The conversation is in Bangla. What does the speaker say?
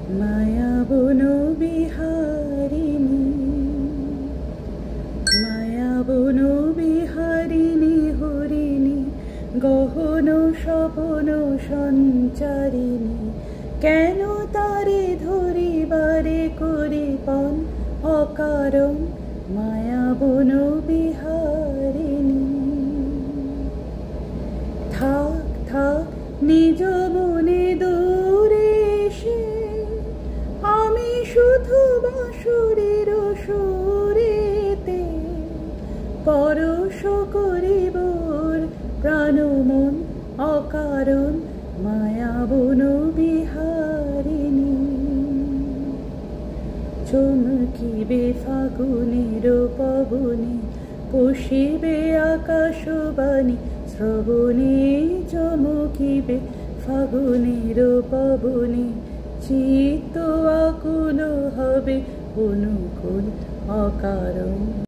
মায়া বন বিহারিণী, মায়া বন বিহারিণী হরিণী, গহন স্বপন সঞ্চারিণী। কেন তারে ধরিবারে করি পণ অকারণ, মায়া বন বিহারিণী। থাক থাক নিজ মনে দূরে এসে, আমি শুধু বাঁশুরীর সুরেতে পরশ করিবর প্রাণ মন অকারণ, মায়া বন বিহারিণী। চমকিবে ফাগুনের পবনে, পশিবে আকাশবাণী শ্রবণে। চমকিবে ফাগুনের পবনে, চিত্ত আকুল হবে অনুকূল অকারণ।